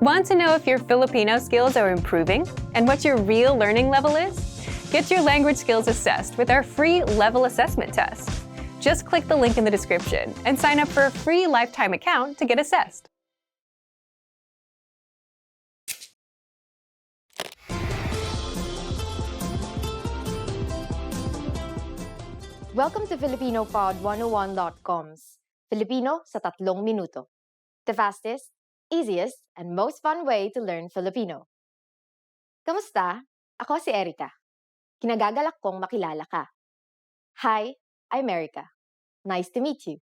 Want to know if your Filipino skills are improving and what your real learning level is? Get your language skills assessed with our free level assessment test. Just click the link in the description and sign up for a free lifetime account to get assessed. Welcome to FilipinoPod101.com's Filipino sa 3 minuto. The fastest, easiest, and most fun way to learn Filipino. Kamusta? Ako si Erica. Kinagagalak kong makilala ka. Hi, I'm Erica. Nice to meet you.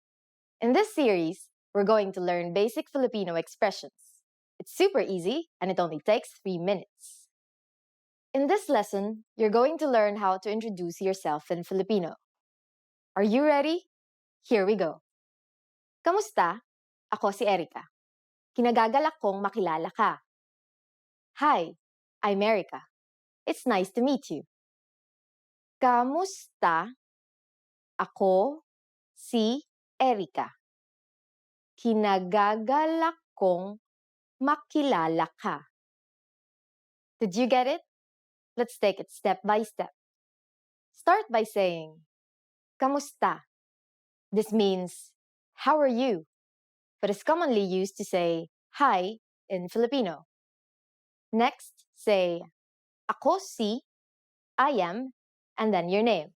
In this series, we're going to learn basic Filipino expressions. It's super easy and it only takes 3 minutes. In this lesson, you're going to learn how to introduce yourself in Filipino. Are you ready? Here we go. Kamusta? Ako si Erica. Kinagagalak kong makilala ka. Hi, I'm Erica. It's nice to meet you. Kamusta? Ako si Erica. Kinagagalak kong makilala ka. Did you get it? Let's take it step by step. Start by saying, Kamusta? This means, how are you? But is commonly used to say, hi in Filipino. Next, say, Ako si, I am, and then your name.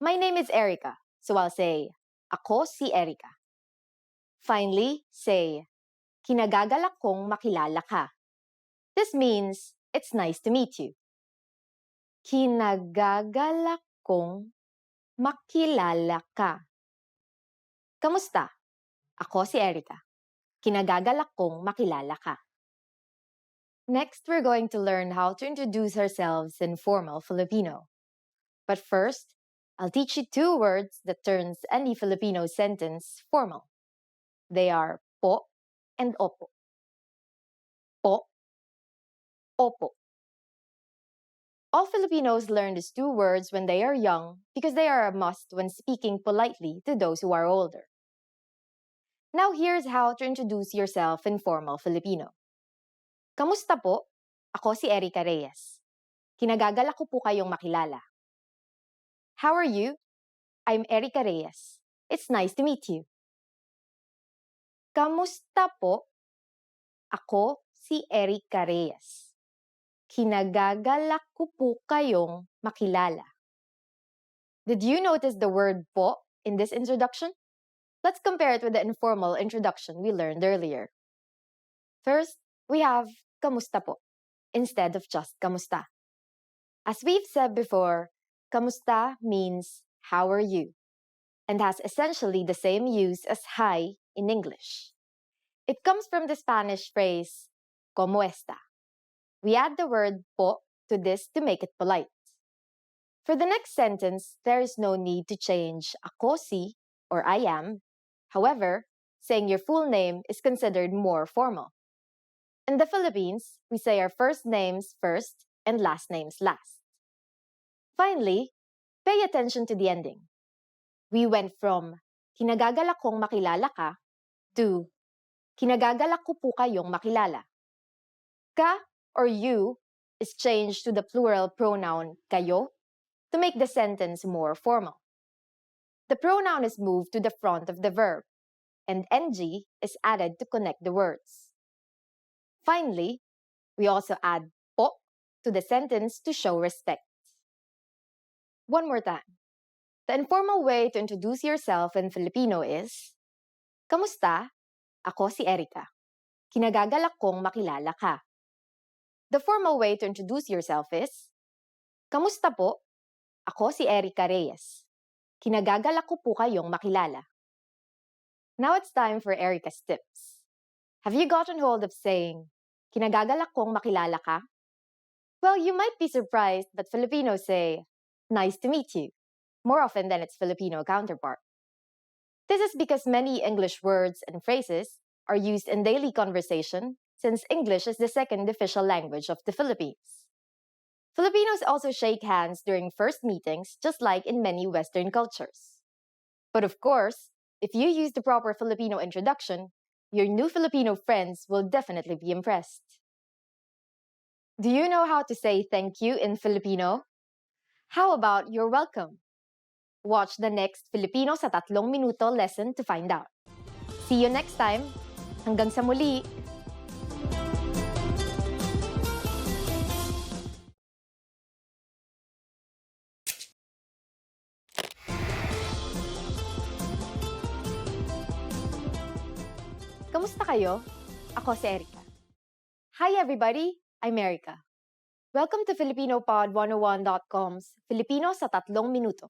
My name is Erica, so I'll say, Ako si Erica. Finally, say, Kinagagalak kong makilala ka. This means, it's nice to meet you. Kinagagalak kong makilala ka. Kamusta? Ako si Erica. Kinagagalak kong makilala ka. Next, we're going to learn how to introduce ourselves in formal Filipino. But first, I'll teach you 2 words that turns any Filipino sentence formal. They are po and opo. Po, opo. All Filipinos learn these 2 words when they are young because they are a must when speaking politely to those who are older. Now here's how to introduce yourself in formal Filipino. Kamusta po? Ako si Erica Reyes. Kinagagalak ko po kayong makilala. How are you? I'm Erica Reyes. It's nice to meet you. Kamusta po? Ako si Erica Reyes. Kinagagalak ko po kayong makilala. Did you notice the word po in this introduction? Let's compare it with the informal introduction we learned earlier. First, we have kamusta po instead of just kamusta. As we've said before, kamusta means how are you and has essentially the same use as hi in English. It comes from the Spanish phrase como esta. We add the word po to this to make it polite. For the next sentence, there is no need to change ako si or I am. However, saying your full name is considered more formal. In the Philippines, we say our first names first and last names last. Finally, pay attention to the ending. We went from kinagagalak kong makilala ka to kinagagalak ko po kayong makilala. Ka or you is changed to the plural pronoun kayo to make the sentence more formal. The pronoun is moved to the front of the verb, and ng is added to connect the words. Finally, we also add po to the sentence to show respect. One more time. The informal way to introduce yourself in Filipino is, Kamusta? Ako si Erica. Kinagagalak kong makilala ka. The formal way to introduce yourself is, Kamusta po? Ako si Erica Reyes. Kinagagalak ko po kayong makilala. Now it's time for Erica's tips. Have you gotten hold of saying, Kinagagalak kong makilala ka? Well, you might be surprised, but Filipinos say, Nice to meet you, more often than its Filipino counterpart. This is because many English words and phrases are used in daily conversation since English is the second official language of the Philippines. Filipinos also shake hands during first meetings, just like in many Western cultures. But of course, if you use the proper Filipino introduction, Your new Filipino friends will definitely be impressed. Do you know how to say thank you in Filipino? How about you're welcome? Watch the next Filipino sa 3 minuto lesson to find out. See you next time. Hanggang sa muli! Kamusta kayo? Ako si Erica. Hi everybody, I'm Erica. Welcome to FilipinoPod101.com's Filipino sa 3 minuto.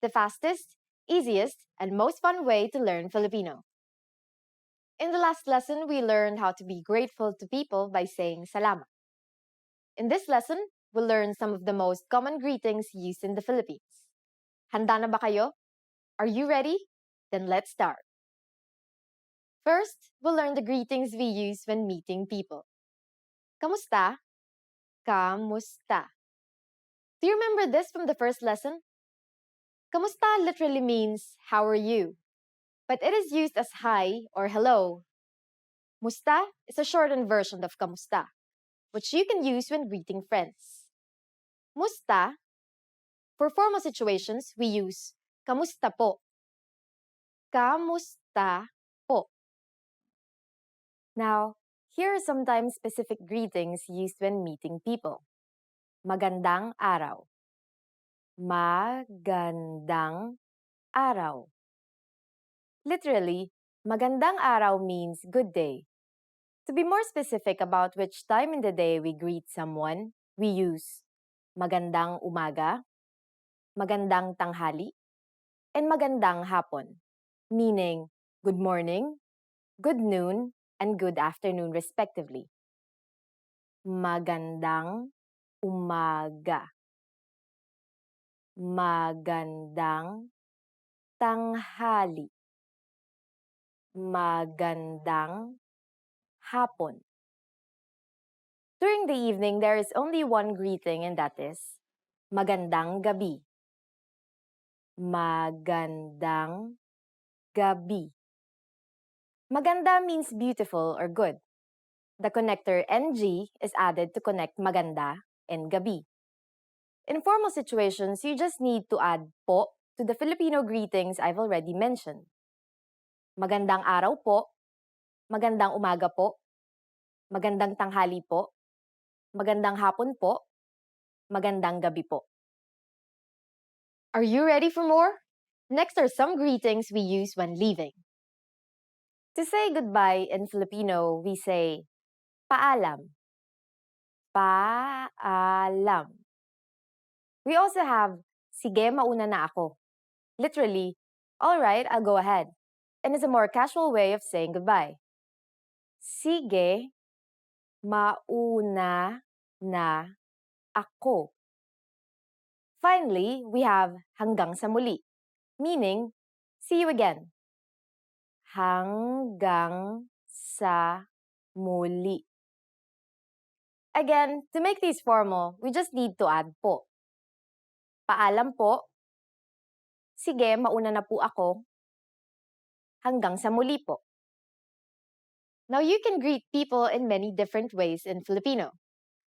The fastest, easiest, and most fun way to learn Filipino. In the last lesson, we learned how to be grateful to people by saying salamat. In this lesson, we'll learn some of the most common greetings used in the Philippines. Handa na ba kayo? Are you ready? Then let's start. First, we'll learn the greetings we use when meeting people. Kamusta? Kamusta. Do you remember this from the first lesson? Kamusta literally means, how are you? But it is used as hi or hello. Musta is a shortened version of kamusta, which you can use when greeting friends. Musta, for formal situations, we use kamusta po. Kamusta po. Now, here are sometimes specific greetings used when meeting people. Magandang araw. Magandang araw. Literally, magandang araw means good day. To be more specific about which time in the day we greet someone, we use magandang umaga, magandang tanghali, and magandang hapon, meaning good morning, good noon, and good afternoon respectively. Magandang umaga. Magandang tanghali. Magandang hapon. During the evening, there is only one greeting, and that is magandang gabi. Magandang gabi. Maganda means beautiful or good. The connector NG is added to connect maganda and gabi. In formal situations, you just need to add po to the Filipino greetings I've already mentioned. Magandang araw po, magandang umaga po, magandang tanghali po, magandang hapon po, magandang gabi po. Are you ready for more? Next are some greetings we use when leaving. To say goodbye in Filipino, we say paalam. Paalam. We also have sige mauna na ako. Literally, all right, I'll go ahead. And it's a more casual way of saying goodbye. Sige mauna na ako. Finally, we have hanggang sa muli, meaning see you again. Hanggang sa muli. Again, to make these formal, we just need to add po. Paalam po. Sige, mauna na po ako. Hanggang sa muli po. Now you can greet people in many different ways in Filipino.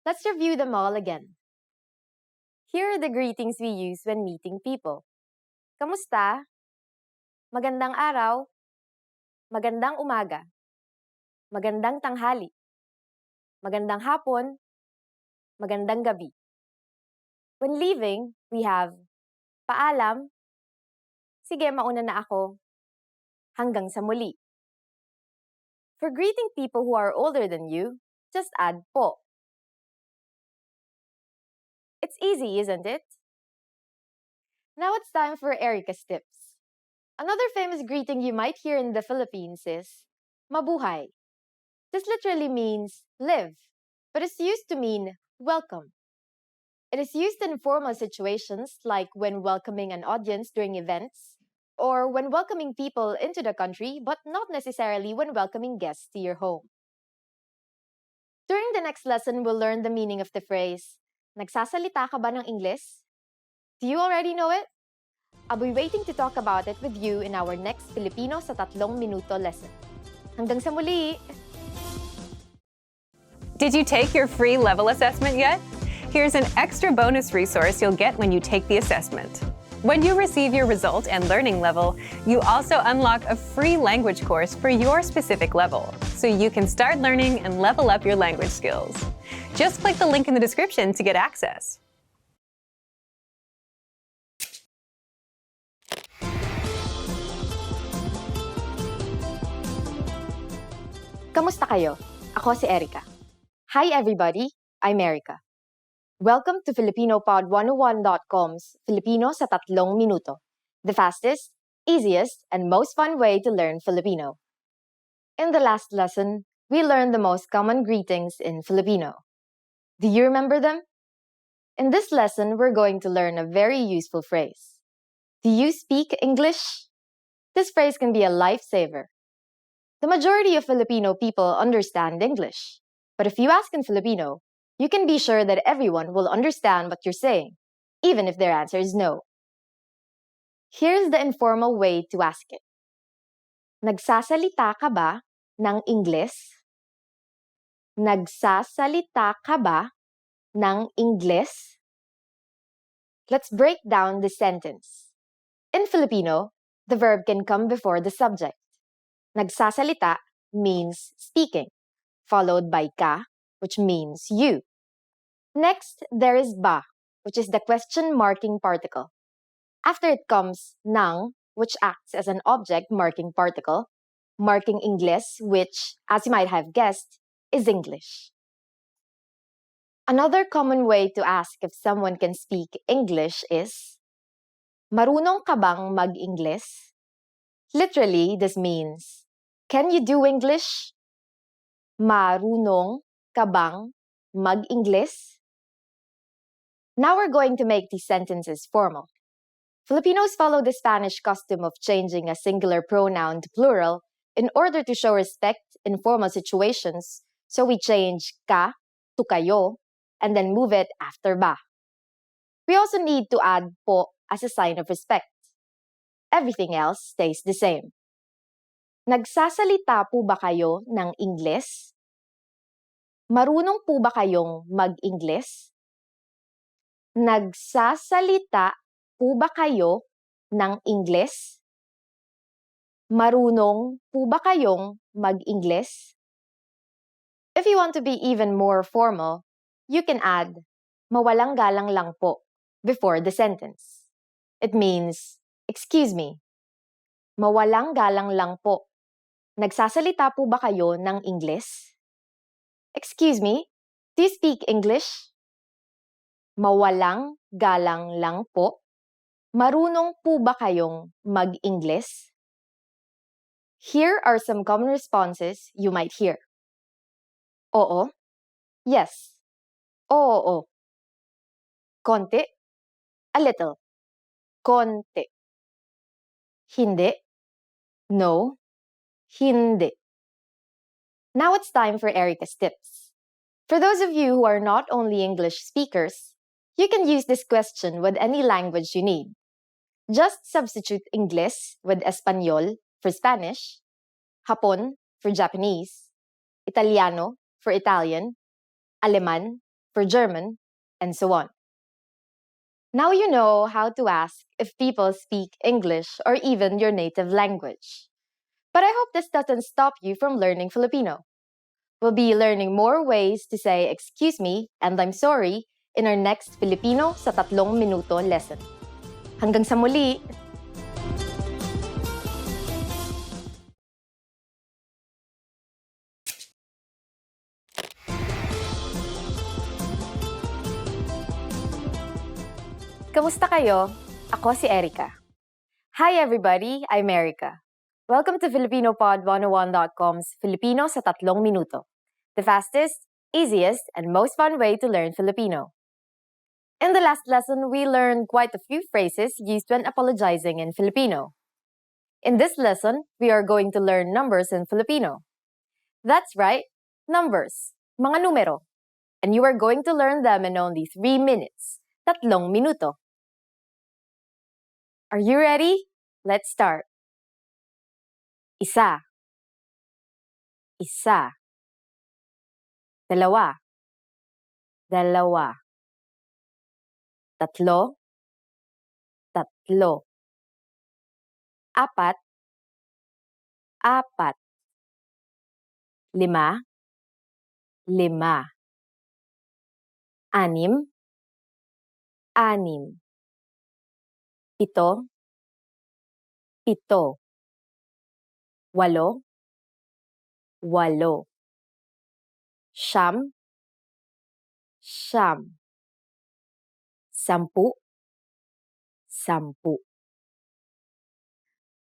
Let's review them all again. Here are the greetings we use when meeting people. Kamusta? Magandang araw. Magandang umaga. Magandang tanghali. Magandang hapon. Magandang gabi. When leaving, we have paalam. Sige, mauna na ako. Hanggang sa muli. For greeting people who are older than you, just add po. It's easy, isn't it? Now it's time for Erica's tips. Another famous greeting you might hear in the Philippines is mabuhay. This literally means live, but it's used to mean welcome. It is used in formal situations like when welcoming an audience during events, or when welcoming people into the country, but not necessarily when welcoming guests to your home. During the next lesson, we'll learn the meaning of the phrase, nagsasalita ka ba ng Ingles? Do you already know it? I'll be waiting to talk about it with you in our next Filipino sa 3 minuto lesson. Hanggang sa muli! Did you take your free level assessment yet? Here's an extra bonus resource you'll get when you take the assessment. When you receive your result and learning level, you also unlock a free language course for your specific level, so you can start learning and level up your language skills. Just click the link in the description to get access. Kamusta kayo? Ako si Erica. Hi everybody, I'm Erica. Welcome to FilipinoPod101.com's Filipino sa 3 minuto, the fastest, easiest, and most fun way to learn Filipino. In the last lesson, we learned the most common greetings in Filipino. Do you remember them? In this lesson, we're going to learn a very useful phrase. Do you speak English? This phrase can be a lifesaver. The majority of Filipino people understand English. But if you ask in Filipino, you can be sure that everyone will understand what you're saying, even if their answer is no. Here's the informal way to ask it. Nagsasalita ka ba ng Ingles? Nagsasalita ka ba ng Ingles? Let's break down the sentence. In Filipino, the verb can come before the subject. Nagsasalita means speaking, followed by ka, which means you. Next, there is ba, which is the question marking particle. After it comes nang, which acts as an object marking particle, marking Ingles, which, as you might have guessed, is English. Another common way to ask if someone can speak English is, marunong ka bang mag-Ingles? Literally, this means, can you do English? Marunong ka bang mag-Ingles? Now we're going to make these sentences formal. Filipinos follow the Spanish custom of changing a singular pronoun to plural in order to show respect in formal situations, so we change ka to kayo and then move it after ba. We also need to add po as a sign of respect. Everything else stays the same. Nagsasalita po ba kayo ng Ingles? Marunong po ba kayong mag-Ingles? Nagsasalita po ba kayo ng Ingles? Marunong po ba kayong mag-Ingles? If you want to be even more formal, you can add mawalang galang lang po before the sentence. It means, excuse me. Mawalang galang lang po. Nagsasalita po ba kayo ng Ingles? Excuse me, do you speak English? Mawalang galang lang po. Marunong po ba kayong mag-Ingles? Here are some common responses you might hear. Oo. Yes. Oo. Konti. A little. Konti. Hindi. No. Hindi. Now it's time for Erica's tips. For those of you who are not only English speakers, you can use this question with any language you need. Just substitute Ingles with Español for Spanish, Hapon for Japanese, Italiano for Italian, Aleman for German, and so on. Now you know how to ask if people speak English or even your native language. But I hope this doesn't stop you from learning Filipino. We'll be learning more ways to say excuse me and I'm sorry in our next Filipino sa 3 minuto lesson. Hanggang sa muli! Kamusta kayo? Ako si Erica. Hi everybody, I'm Erica. Welcome to FilipinoPod101.com's Filipino sa 3 minuto, the fastest, easiest, and most fun way to learn Filipino. In the last lesson, we learned quite a few phrases used when apologizing in Filipino. In this lesson, we are going to learn numbers in Filipino. That's right, numbers, mga numero. And you are going to learn them in only 3 minutes, 3 minuto. Are you ready? Let's start. Isa, isa. Dalawa. Dalawa. Tatlo. Tatlo. Apat. Apat. Lima. Lima. Anim. Anim. Pito. Pito. Walo. Walo. Siyam. Siyam. Sampu. Sampu.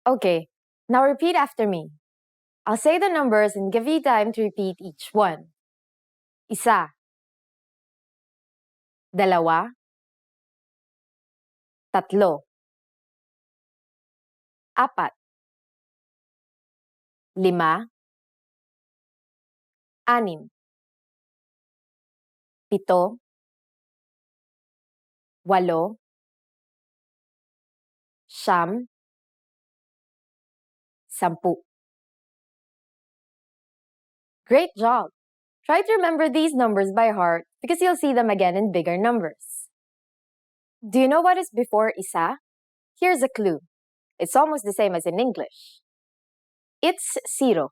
Okay, now repeat after me. I'll say the numbers and give you time to repeat each one. Isa. Dalawa. Tatlo. Apat. Lima. Anim. Pito. Walo. Siyam. Sampu. Great job! Try to remember these numbers by heart because you'll see them again in bigger numbers. Do you know what is before isa? Here's a clue. It's almost the same as in English. It's zero.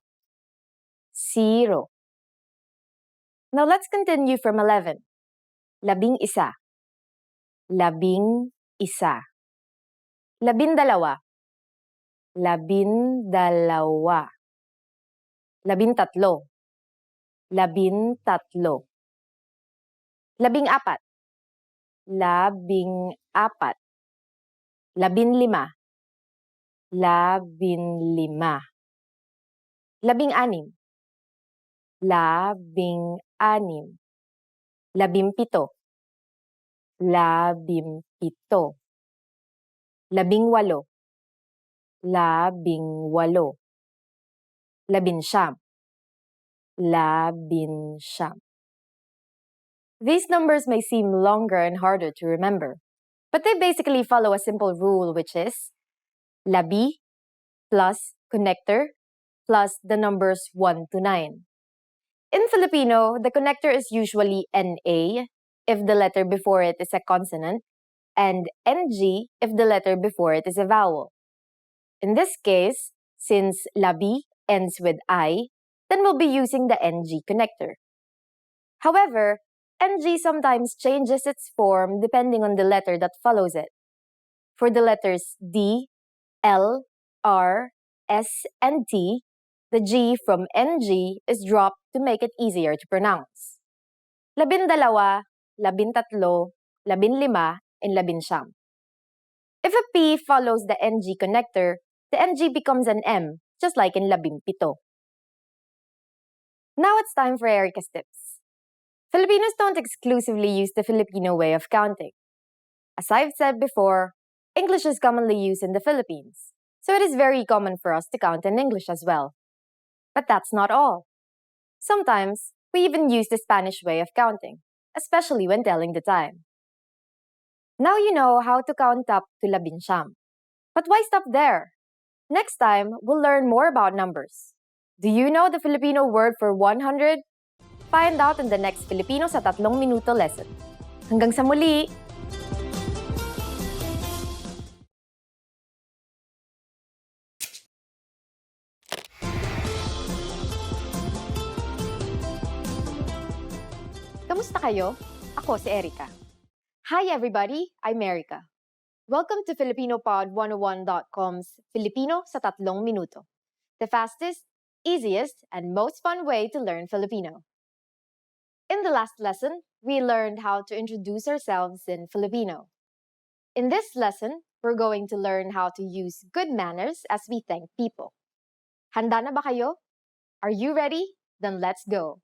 Zero. Now let's continue from 11. Labing isa. Labing isa. Labindalawa. Labindalawa. Labintatlo. Labintatlo. Labing apat. Labing apat. Labinlima. Labinlima. Labing anim. Labing anim. Labimpito. Labimpito. Labing walo. Labing walo. Labinsyam. Labinsyam. These numbers may seem longer and harder to remember, but they basically follow a simple rule, which is labi plus connector plus the numbers 1 to 9. In Filipino, the connector is usually NA if the letter before it is a consonant, and NG if the letter before it is a vowel. In this case, since labi ends with I, then we'll be using the NG connector. However, NG sometimes changes its form depending on the letter that follows it. For the letters D, L, R, S, and T, the G from NG is dropped to make it easier to pronounce. Labindalawa, labintatlo, labinlima, and labinsyam. If a P follows the NG connector, the NG becomes an M, just like in labimpito. Now it's time for Erica's tips. Filipinos don't exclusively use the Filipino way of counting. As I've said before, English is commonly used in the Philippines, so it is very common for us to count in English as well. But that's not all. Sometimes, we even use the Spanish way of counting, especially when telling the time. Now you know how to count up to labinsyam. But why stop there? Next time, we'll learn more about numbers. Do you know the Filipino word for 100? Find out in the next Filipino sa 3 Minuto lesson. Hanggang sa muli! Kamusta kayo? Ako si Erica. Hi everybody, I'm Erica. Welcome to FilipinoPod101.com's Filipino sa 3 Minuto, the fastest, easiest, and most fun way to learn Filipino. In the last lesson, we learned how to introduce ourselves in Filipino. In this lesson, we're going to learn how to use good manners as we thank people. Handa na ba kayo? Are you ready? Then let's go.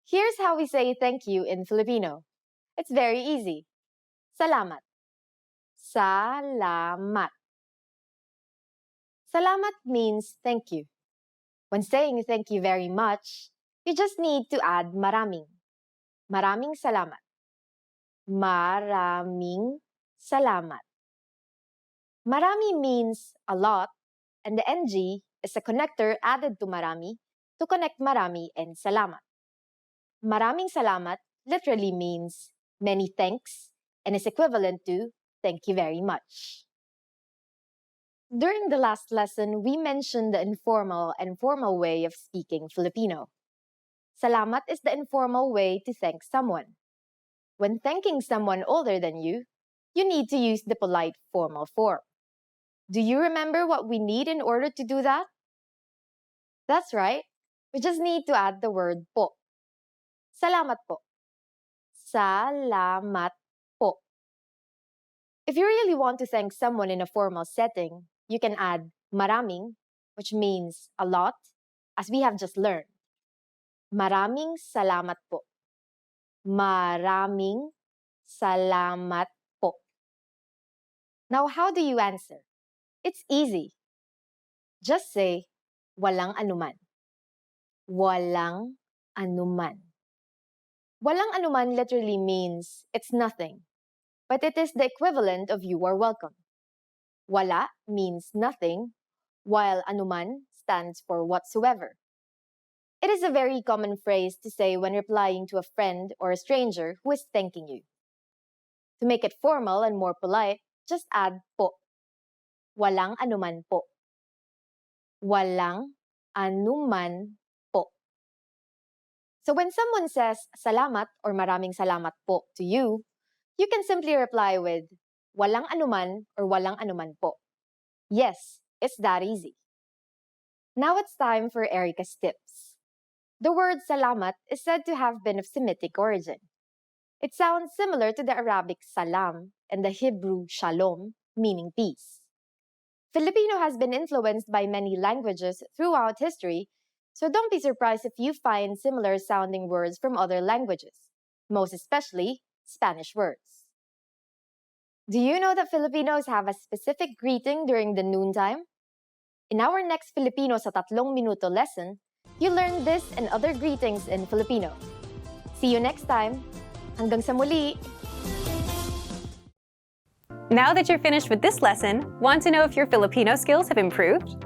Here's how we say thank you in Filipino. It's very easy. Salamat. Salamat. Salamat means thank you. When saying thank you very much, you just need to add maraming. Maraming salamat. Maraming salamat. Marami means a lot, and the NG is a connector added to marami to connect marami and salamat. Maraming salamat literally means many thanks and is equivalent to thank you very much. During the last lesson, we mentioned the informal and formal way of speaking Filipino. Salamat is the informal way to thank someone. When thanking someone older than you need to use the polite formal form. Do you remember what we need in order to do that? That's right. We just need to add the word po. Salamat po. Salamat po. If you really want to thank someone in a formal setting, you can add maraming, which means a lot, as we have just learned. Maraming salamat po. Maraming salamat po. Now, how do you answer? It's easy. Just say, walang anuman. Walang anuman. Walang anuman literally means it's nothing, but it is the equivalent of you are welcome. Wala means nothing, while anuman stands for whatsoever. It is a very common phrase to say when replying to a friend or a stranger who is thanking you. To make it formal and more polite, just add po. Walang anuman po. Walang anuman po. So when someone says salamat or maraming salamat po to you, you can simply reply with walang anuman or walang anuman po. Yes, it's that easy. Now it's time for Erica's tips. The word salamat is said to have been of Semitic origin. It sounds similar to the Arabic salam and the Hebrew shalom, meaning peace. Filipino has been influenced by many languages throughout history, so don't be surprised if you find similar sounding words from other languages, most especially Spanish words. Do you know that Filipinos have a specific greeting during the noontime? In our next Filipino sa Tatlong Minuto lesson, you learn this and other greetings in Filipino. See you next time. Hanggang sa muli! Now that you're finished with this lesson, want to know if your Filipino skills have improved?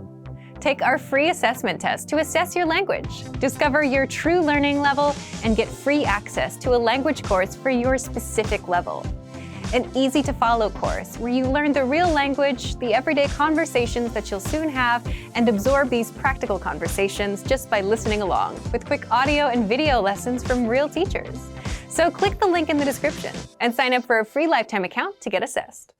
Take our free assessment test to assess your language, discover your true learning level, and get free access to a language course for your specific level. An easy-to-follow course where you learn the real language, the everyday conversations that you'll soon have, and absorb these practical conversations just by listening along, with quick audio and video lessons from real teachers. So click the link in the description and sign up for a free lifetime account to get assessed.